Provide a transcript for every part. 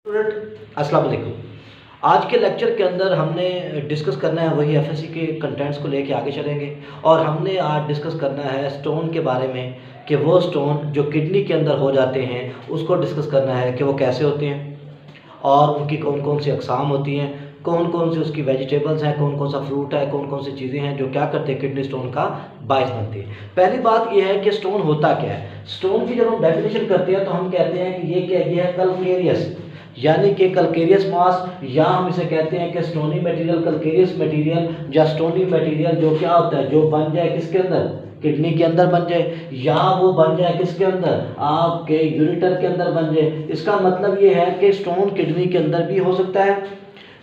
Student अस्सलाम वालेकुम। आज के लेक्चर के अंदर हमने डिस्कस करना है वही एफएससी के कंटेंट्स को लेके आगे चलेंगे और हमने आज डिस्कस करना है स्टोन के बारे में कि वो स्टोन जो किडनी के अंदर हो जाते हैं उसको डिस्कस करना है कि वो कैसे होते हैं और उनकी कौन कौन सी अक़साम होती हैं, कौन कौन सी उसकी वेजिटेबल्स हैं, कौन कौन सा फ्रूट है, कौन कौन सी चीज़ें हैं जो क्या करते हैं किडनी स्टोन का बायस बनती है। पहली बात यह है कि स्टोन होता क्या है। स्टोन की जब हम डेफिनेशन करते हैं तो हम कहते हैं कि ये क्या ये है कैल्केरियस, यानी कि कैल्केरियस मास, या हम इसे कहते हैं कि स्टोनी मटेरियल, कैल्केरियस मटेरियल या स्टोनी मटेरियल जो क्या होता है जो बन जाए किसके अंदर, किडनी के अंदर बन जाए, या वो बन जाए किसके अंदर, आपके यूरेटर के अंदर बन जाए। इसका मतलब ये है कि स्टोन किडनी के अंदर भी हो सकता है,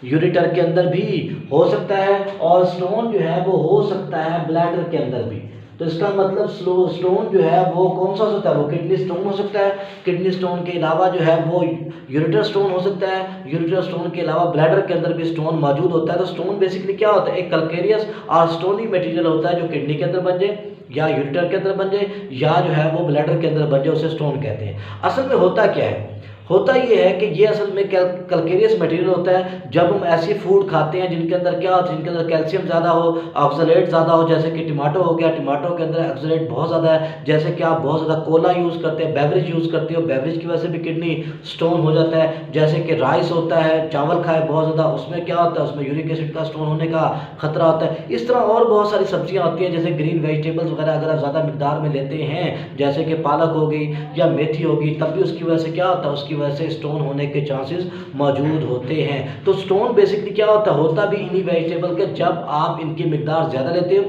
यूरेटर के अंदर भी हो सकता है और स्टोन जो है वो हो सकता है ब्लैडर के अंदर भी। तो इसका मतलब स्टोन जो है वो कौन सा हो सकता है, वो किडनी स्टोन हो सकता है, किडनी स्टोन के अलावा जो है वो यूरेटर स्टोन हो सकता है, यूरेटर स्टोन के अलावा ब्लैडर के अंदर भी स्टोन मौजूद होता है। तो स्टोन बेसिकली क्या होता है, एक कैल्केरियस और स्टोनी मटेरियल होता है जो किडनी के अंदर बन जाए या यूरेटर के अंदर बन जाए या जो है वो ब्लैडर के अंदर बन जाए, उसे स्टोन कहते हैं। असल में होता क्या है, होता ये है कि ये असल में कैल्केरियस मटेरियल होता है। जब हम ऐसी फूड खाते हैं जिनके अंदर क्या होता है, जिनके अंदर कैल्शियम ज़्यादा हो, ऑक्सलेट ज़्यादा हो, जैसे कि टमाटो हो गया, टमाटो के अंदर ऑक्सलेट बहुत ज़्यादा है, जैसे कि आप बहुत ज़्यादा कोला यूज़ करते हैं, बेवरेज यूज़ करते हो, बेवरेज की वजह से भी किडनी स्टोन हो जाता है। जैसे कि राइस होता है, चावल खाए बहुत ज़्यादा, उसमें क्या होता है, उसमें यूरिक एसिड का स्टोन होने का खतरा होता है। इस तरह और बहुत सारी सब्जियाँ होती हैं जैसे ग्रीन वेजिटेबल्स वगैरह अगर आप ज़्यादा मिकदार में लेते हैं, जैसे कि पालक हो गई या मेथी होगी, तब भी उसकी वजह से क्या होता है, उसकी वजह से स्टोन होने के चांसेस मौजूद होते हैं। तो स्टोन बेसिकली क्या होता भी इन्हीं वेजिटेबल के, जब आप इनकी मिकदार ज़्यादा लेते हो,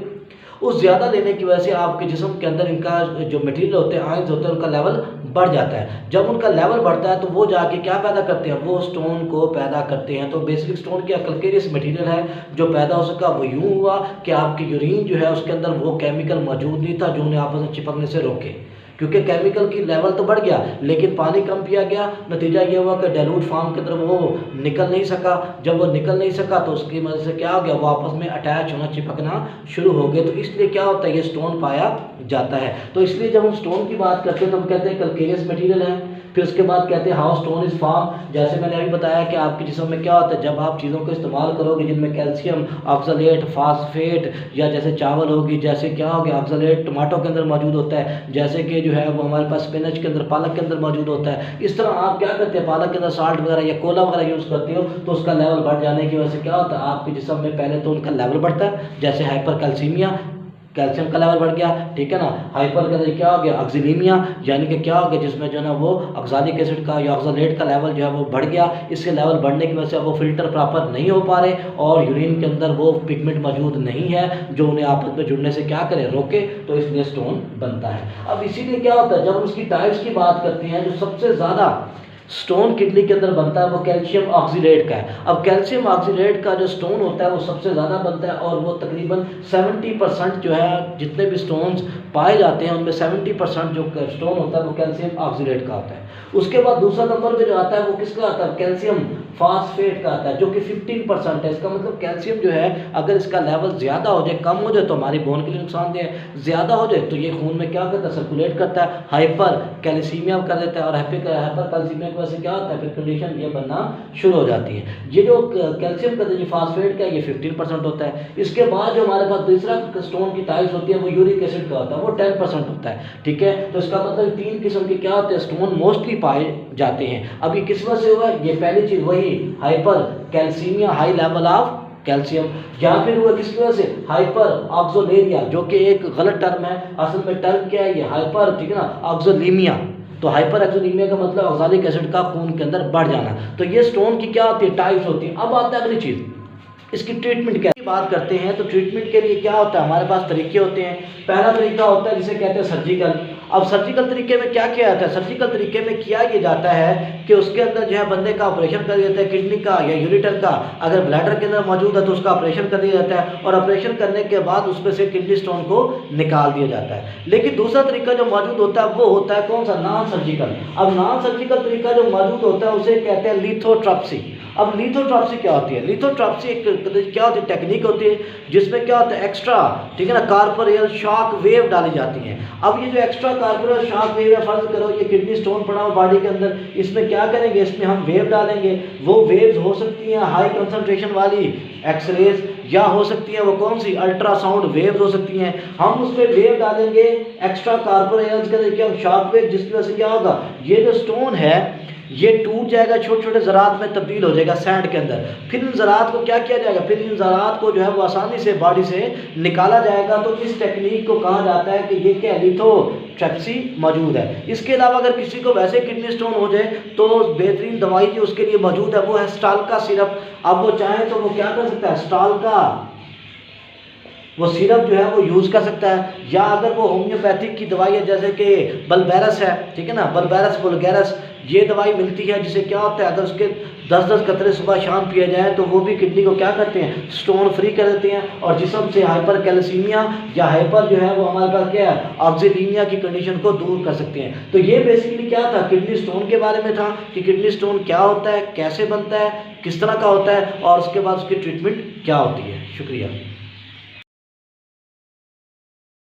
उस ज़्यादा लेने की वजह से आपके जिस्म के अंदर इनका जो मटेरियल होते हैं, आयंस होते हैं, उनका लेवल बढ़ जाता है। जब उनका लेवल बढ़ता है तो वो जाके क्या पैदा करते हैं, वो स्टोन को पैदा करते हैं। तो बेसिक स्टोन क्या कैल्केरियस मटेरियल है जो पैदा हो सका, वो यूँ हुआ कि आपकी यूरिन जो है उसके अंदर वो केमिकल मौजूद नहीं था जो उन्हें आपस में चिपकने से रोके, क्योंकि केमिकल की लेवल तो बढ़ गया लेकिन पानी कम पिया गया। नतीजा ये हुआ कि डाइल्यूट फॉर्म के अंदर वो निकल नहीं सका। जब वो निकल नहीं सका तो उसकी वजह से क्या हो गया, वो आपस में अटैच होना, चिपकना शुरू हो गए। तो इसलिए क्या होता है, ये स्टोन पाया जाता है। तो इसलिए जब हम स्टोन की बात करते हैं तो हम कहते हैं कैल्केरियस मटेरियल है। फिर उसके बाद कहते हैं हाउ स्टोन इज फॉर्म। जैसे मैंने अभी बताया कि आपके जिस्म में क्या होता है, जब आप चीज़ों को इस्तेमाल करोगे जिनमें कैल्शियम, ऑक्सलेट, फास्फेट, या जैसे चावल होगी, जैसे क्या हो गया ऑक्सलेट टमाटो के अंदर मौजूद होता है, जैसे कि जो है वो हमारे पास स्पिनच के अंदर, पालक के अंदर मौजूद होता है। इस तरह आप क्या करते हैं, पालक के अंदर साल्ट वगैरह या कोला वगैरह यूज़ करते हो तो उसका लेवल बढ़ जाने की वजह से क्या होता है, आपके जिस्म में पहले तो उनका लेवल बढ़ता है, जैसे हाइपर कैल्सीमिया, कैल्शियम का लेवल बढ़ गया, ठीक है ना। हाइपर का क्या हो गया, ऑक्सीलीमिया, यानी कि क्या हो गया जिसमें जो है ना वो ऑक्सैलिक एसिड का या ऑक्सलेट का लेवल जो है वो बढ़ गया। इसके लेवल बढ़ने की वजह से वो फिल्टर प्रॉपर नहीं हो पा रहे और यूरिन के अंदर वो पिगमेंट मौजूद नहीं है जो उन्हें आपस में जुड़ने से क्या करे, रोके, तो इसलिए स्टोन बनता है। अब इसीलिए क्या होता है, जब हम उसकी टाइप्स की बात करते हैं, जो सबसे ज़्यादा स्टोन किडनी के अंदर बनता है वो कैल्शियम ऑक्सीलेट का है। अब कैल्शियम ऑक्सीलेट का जो स्टोन होता है वो सबसे ज़्यादा बनता है और वो तकरीबन 70% जो है, जितने भी स्टोन्स पाए जाते हैं उनमें 70% जो स्टोन होता है वो कैल्शियम ऑक्सीलेट का होता है। उसके बाद दूसरा नंबर पे जो आता है वो किसका आता है, कैल्शियम फास्फेट का आता है, जो कि 15% है। इसका मतलब कैल्शियम जो है अगर इसका लेवल ज़्यादा हो जाए, कम हो जाए तो हमारी बोन के लिए नुकसानदेह है, ज़्यादा हो जाए तो ये खून में क्या करता है, सर्कुलेट करता है, हाइपर कैल्सीमिया कर देता है और हाइपर कैल्सीमिया की वजह से क्या होता है, फिर कंडीशन ये बनना शुरू हो जाती है। ये जो कैल्शियम का जो फास्फेट का ये 15% होता है। इसके बाद जो हमारे पास दूसरा स्टोन की टाइप्स होती है वो यूरिक एसिड का होता है, वो 10% होता है, ठीक है। तो इसका मतलब 3 किस्म के क्या होते हैं, स्टोन मोस्टली पाए जाते हैं। अब ये किस वजह से हुआ, ये पहली चीज़ वही hyper calcaemia, high level of calcium, या फिर हुआ किसकी वजह से, हाइपर ऑक्सोलेरिया, जो कि एक गलत टर्म है। असल में टर्म क्या है, ये हाइपर, ठीक है ना, ऑक्सोलीमिया। तो हाइपर ऑक्सोलीमिया का मतलब ऑक्सैलिक एसिड का खून के अंदर बढ़ जाना। तो ये स्टोन की क्या होती है, टाइप्स होती है। अब आता है अगली चीज़, इसकी ट्रीटमेंट की बात करते हैं। तो ट्रीटमेंट के लिए क्या होता है, हमारे पास तरीके होते हैं। पहला तरीका होता है जिसे कहते हैं सर्जिकल। अब सर्जिकल तरीके में क्या किया जाता है, सर्जिकल तरीके में किया ये जाता है कि उसके अंदर जो है बंदे का ऑपरेशन कर दिया जाता है, किडनी का या यूरेटर का। अगर ब्लैडर के अंदर मौजूद है तो उसका ऑपरेशन कर दिया जाता है और ऑपरेशन करने के बाद उसमें से किडनी स्टोन को निकाल दिया जाता है। लेकिन दूसरा तरीका जो मौजूद होता है वो होता है कौन सा, नॉन सर्जिकल। अब नॉन सर्जिकल तरीका जो मौजूद होता है उसे कहते हैं लिथोट्रिप्सी। अब लिथोट्रिप्सी क्या होती है? लिथोट्रिप्सी एक क्या होती है, टेक्निक होती है जिसमें क्या होता है, एक्स्ट्रा, ठीक है ना, कार्पोरियल शॉक वेव डाली जाती हैं। अब ये जो एक्स्ट्रा कार्पोरियल शॉक वेव है, फर्ज करो ये किडनी स्टोन पड़ा हुआ बॉडी के अंदर, इसमें क्या करेंगे, इसमें हम वेव डालेंगे। वो वेव्स हो सकती हैं हाई कंसंट्रेशन वाली एक्सरेज, या हो सकती है वो कौन सी, अल्ट्रासाउंड वेव्स हो सकती हैं। हम उसमें वेव डालेंगे एक्स्ट्रा कार्पोरियल्स के क्या शॉक वेव, जिसकी वजह से क्या होगा, ये जो स्टोन है ये टूट जाएगा, छोटे छोटे ज़रात में तब्दील हो जाएगा सैंड के अंदर। फिर इन ज़रात को क्या किया जाएगा, फिर इन ज़रात को जो है वो आसानी से बॉडी से निकाला जाएगा। तो इस टेक्निक को कहा जाता है कि ये क्या, लिथोट्रिप्सी मौजूद है। इसके अलावा अगर किसी को वैसे किडनी स्टोन हो जाए तो बेहतरीन दवाई जो उसके लिए मौजूद है वो है स्टाल्का सिरप। अब वो चाहे तो वो क्या कर सकता है, स्टाल्का वो सिरप जो है वो यूज़ कर सकता है। या अगर वो होम्योपैथिक की दवाई है जैसे कि बल्बेरस है, ठीक है ना, बल्बेरस वुल्गैरिस, ये दवाई मिलती है जिसे क्या होता है, अगर उसके 10-10 कतरे सुबह शाम पिए जाए तो वो भी किडनी को क्या करते हैं, स्टोन फ्री कर देते हैं और जिस्म से हाइपर कैल्सीमिया या हाइपर जो है वो हमारे पास क्या है, ऑक्सीलीमिया की कंडीशन को दूर कर सकते हैं। तो ये बेसिकली क्या था, किडनी स्टोन के बारे में था कि किडनी स्टोन क्या होता है, कैसे बनता है, किस तरह का होता है और उसके बाद उसकी ट्रीटमेंट क्या होती है। शुक्रिया।